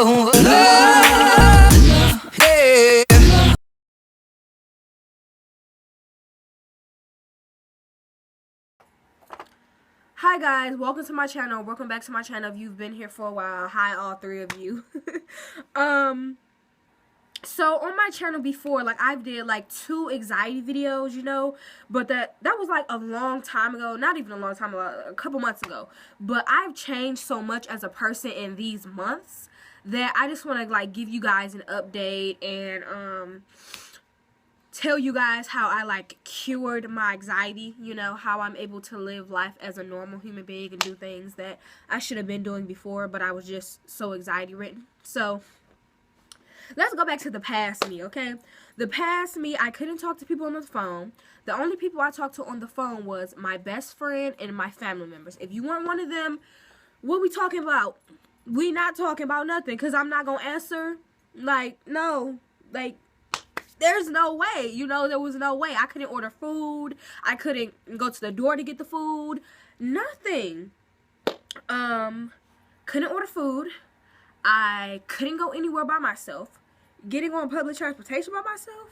over. Hey. Hi guys, welcome to my channel. Welcome back to my channel if you've been here for a while. Hi all three of you. So on my channel before, like I did like 2 anxiety videos, you know, but that was like a long time ago, not even a long time ago, a couple months ago. But I've changed so much as a person in these months that I just want to like give you guys an update and tell you guys how I like cured my anxiety, you know, how I'm able to live life as a normal human being and do things that I should have been doing before, but I was just so anxiety ridden. So let's go back to the past me, okay? The past me, I couldn't talk to people on the phone. The only people I talked to on the phone was my best friend and my family members. If you weren't one of them, what we talking about? We not talking about nothing, because I'm not going to answer. Like, no. Like, there's no way. You know, there was no way. I couldn't order food. I couldn't go to the door to get the food. Nothing. Couldn't order food. I couldn't go anywhere by myself. Getting on public transportation by myself?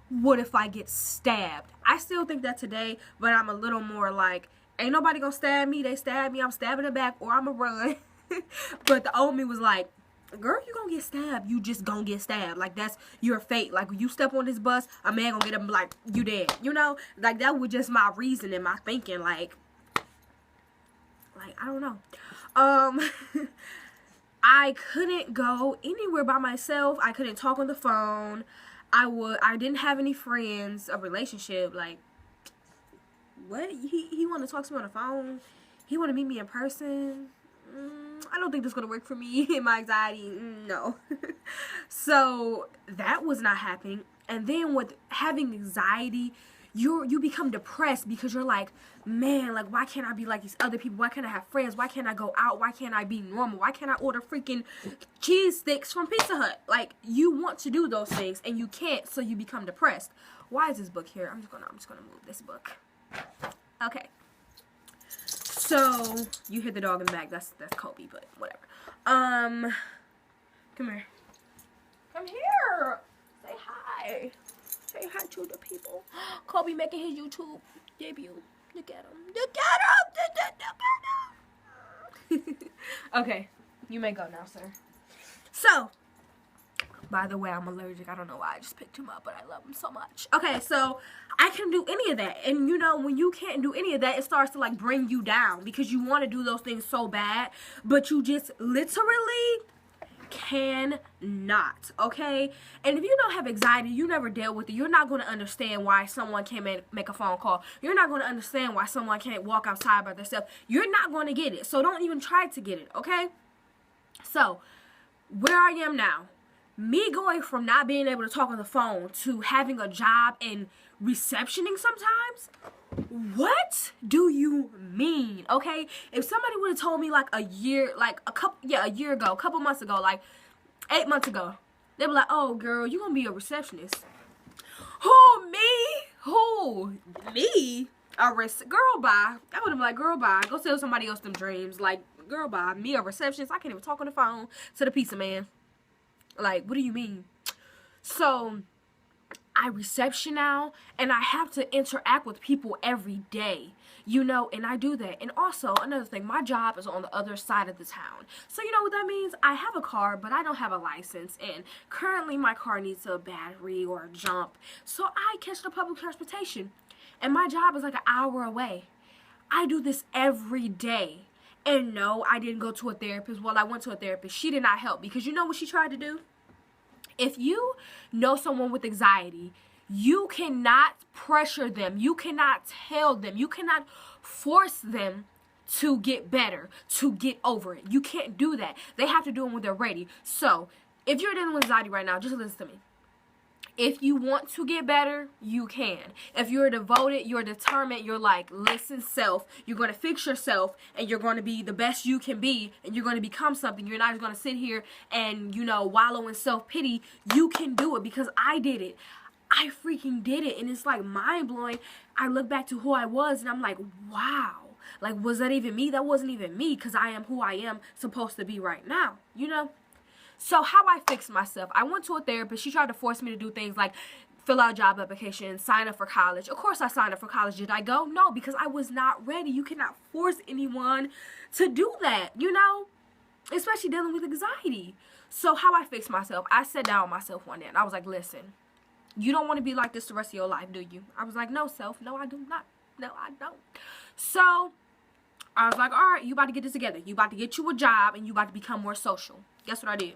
What if I get stabbed? I still think that today, but I'm a little more like, ain't nobody gonna stab me. They stab me, I'm stabbing them back, or I'm gonna run. But the old me was like, girl, you gonna get stabbed. You just gonna get stabbed. Like, that's your fate. Like, when you step on this bus, a man gonna get up like, you dead. You know? Like, that was just my reasoning, my thinking. Like, I don't know. I couldn't go anywhere by myself. I couldn't talk on the phone. I didn't have any friends, a relationship. Like, what? He want to talk to me on the phone? He want to meet me in person? I don't think that's going to work for me and my anxiety. No. So that was not happening. And then with having anxiety, you become depressed because you're like, man, like, why can't I be like these other people? Why can't I have friends? Why can't I go out? Why can't I be normal? Why can't I order freaking cheese sticks from Pizza Hut? Like, you want to do those things and you can't, so you become depressed. Why is this book here? I'm just gonna move this book. Okay. So you hit the dog in the back. That's Kobe, but whatever. Come here. Come here. Say hi. Say hi to the people. Kobe making his YouTube debut. Look at him. Look at him. Okay, you may go now, sir. So, by the way, I'm allergic. I don't know why I just picked him up, but I love him so much. Okay, so I can do any of that. And you know, when you can't do any of that, it starts to like bring you down because you want to do those things so bad, but you just literally cannot, okay? And if you don't have anxiety, you never dealt with it, you're not going to understand why someone can't make a phone call. You're not going to understand why someone can't walk outside by themselves. You're not going to get it. So don't even try to get it, okay? So where I am now, me going from not being able to talk on the phone to having a job and receptioning sometimes, what do you mean? Okay, if somebody would have told me like a year ago, a couple months ago, like 8 months ago, they'd be like, oh girl, you gonna be a receptionist. Who, me? Who? Me? Girl, bye. I would have been like, girl, bye. Go tell somebody else them dreams. Like, girl, bye. Me, a receptionist? I can't even talk on the phone to the pizza man. Like, what do you mean? So I reception now, and I have to interact with people every day, you know, and I do that. And also, another thing, my job is on the other side of the town. So you know what that means? I have a car, but I don't have a license, and currently my car needs a battery or a jump. So I catch the public transportation, and my job is like an hour away. I do this every day. And no, I didn't go to a therapist. Well, I went to a therapist. She did not help because you know what she tried to do? If you know someone with anxiety, you cannot pressure them. You cannot tell them. You cannot force them to get better, to get over it. You can't do that. They have to do it when they're ready. So, if you're dealing with anxiety right now, just listen to me. If you want to get better, you can. If you're devoted, you're determined, you're like, listen, self, you're going to fix yourself, and you're going to be the best you can be, and you're going to become something. You're not just going to sit here and, you know, wallow in self-pity. You can do it because I did it. I freaking did it, and it's like mind-blowing. I look back to who I was, and I'm like, wow. Like, was that even me? That wasn't even me because I am who I am supposed to be right now, you know? So how I fixed myself, I went to a therapist. She tried to force me to do things like fill out job applications, sign up for college. Of course I signed up for college. Did I go? No, because I was not ready. You cannot force anyone to do that, you know, especially dealing with anxiety. So how I fixed myself, I sat down with myself one day and I was like, listen, you don't want to be like this the rest of your life, do you? I was like, no, self, no, I do not. No, I don't. So I was like, all right, you about to get this together. You about to get you a job and you about to become more social. Guess what I did?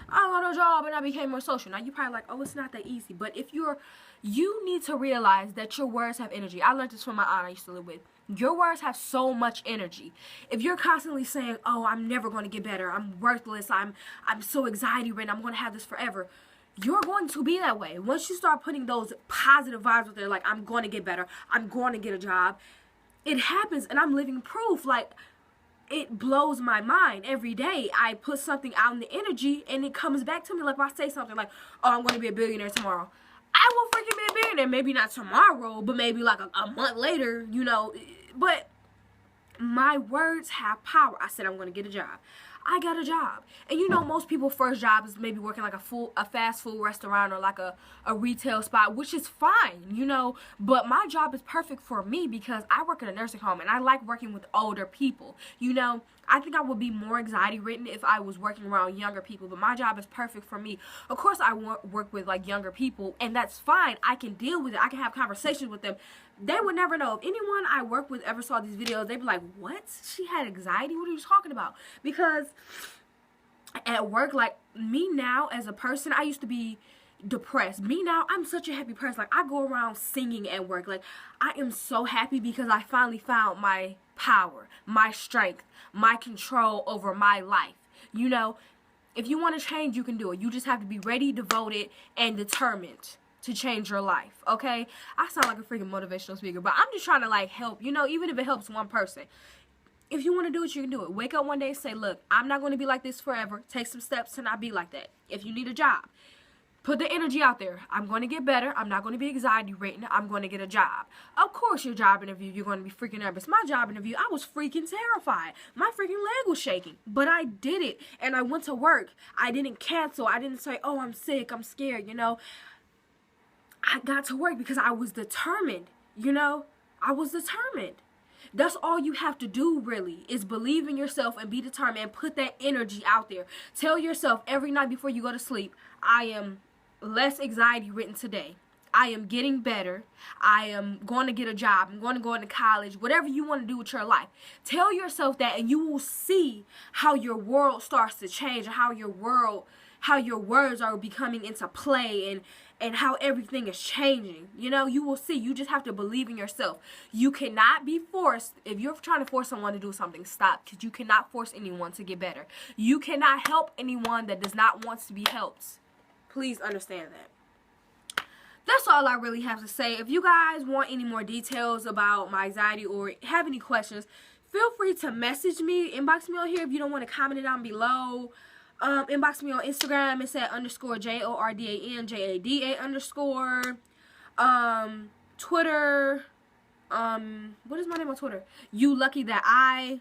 I got a job and I became more social. Now you're probably like, oh, it's not that easy. But if you need to realize that your words have energy. I learned this from my aunt I used to live with. Your words have so much energy. If you're constantly saying, oh, I'm never going to get better, I'm worthless, I'm so anxiety ridden, I'm going to have this forever, you're going to be that way. Once you start putting those positive vibes out there, like, I'm going to get better, I'm going to get a job, it happens. And I'm living proof. Like, it blows my mind every day. I put something out in the energy and it comes back to me. Like, if I say something like, oh, I'm going to be a billionaire tomorrow, I will freaking be a billionaire. Maybe not tomorrow, but maybe like a month later, you know. But my words have power. I said I'm going to get a job. I got a job. And you know, most people's first job is maybe working like a fast food restaurant or like a retail spot, which is fine, you know. But my job is perfect for me because I work in a nursing home and I like working with older people, you know. I think I would be more anxiety ridden if I was working around younger people, but my job is perfect for me. Of course, I work with like younger people, and that's fine. I can deal with it. I can have conversations with them. They would never know. If anyone I work with ever saw these videos, they'd be like, what? She had anxiety? What are you talking about? Because at work, like, me now as a person, I used to be depressed. Me now, I'm such a happy person. Like, I go around singing at work. Like, I am so happy because I finally found my power, my strength, my control over my life. You know, if you want to change, you can do it. You just have to be ready, devoted, and determined to change your life, okay? I sound like a freaking motivational speaker, but I'm just trying to, like, help, you know, even if it helps one person. If you want to do it, you can do it. Wake up one day and say, look, I'm not going to be like this forever. Take some steps to not be like that. If you need a job, put the energy out there. I'm going to get better. I'm not going to be anxiety ridden. I'm going to get a job. Of course, your job interview, you're going to be freaking nervous. My job interview, I was freaking terrified. My freaking leg was shaking. But I did it. And I went to work. I didn't cancel. I didn't say, oh, I'm sick, I'm scared, you know. I got to work because I was determined, you know. I was determined. That's all you have to do, really, is believe in yourself and be determined and put that energy out there. Tell yourself every night before you go to sleep, I am less anxiety ridden today. I am getting better. I am going to get a job. I'm going to go into college. Whatever you want to do with your life. Tell yourself that and you will see how your world starts to change and how your words are becoming into play and how everything is changing. You know, you will see. You just have to believe in yourself. You cannot be forced. If you're trying to force someone to do something, stop. Because you cannot force anyone to get better. You cannot help anyone that does not want to be helped. Please understand that. That's all I really have to say. If you guys want any more details about my anxiety or have any questions, feel free to message me, inbox me on here. If you don't want to comment it down below, inbox me on Instagram. It's at _JORDAN JADA _ Twitter. What is my name on Twitter? You lucky that I.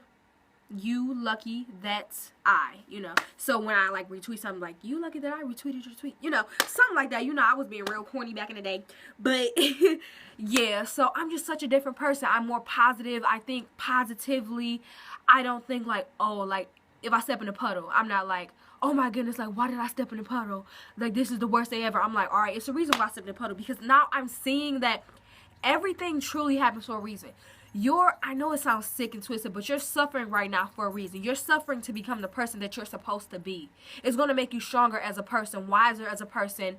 You know. So when I like retweet something, like, you lucky that I retweeted your tweet, you know, something like that. You know, I was being real corny back in the day, but yeah. So I'm just such a different person. I'm more positive. I think positively. I don't think like, oh, like if I step in a puddle, I'm not like, oh my goodness, like, why did I step in a puddle? Like, this is the worst day ever. I'm like, all right, it's a reason why I stepped in a puddle, because now I'm seeing that everything truly happens for a reason. I know it sounds sick and twisted, but you're suffering right now for a reason. You're suffering to become the person that you're supposed to be. It's going to make you stronger as a person, wiser as a person,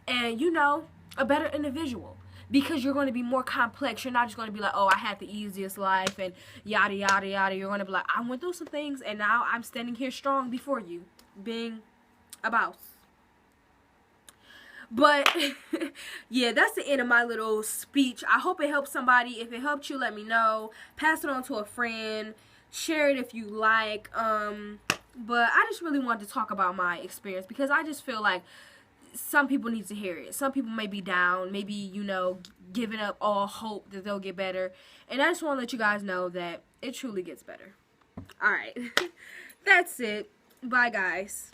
and, you know, a better individual. Because you're going to be more complex. You're not just going to be like, oh, I had the easiest life and yada, yada, yada. You're going to be like, I went through some things and now I'm standing here strong before you, being a boss. But, yeah, that's the end of my little speech. I hope it helps somebody. If it helped you, let me know. Pass it on to a friend. Share it if you like. But I just really wanted to talk about my experience because I just feel like some people need to hear it. Some people may be down, maybe, you know, giving up all hope that they'll get better. And I just want to let you guys know that it truly gets better. Alright. That's it. Bye, guys.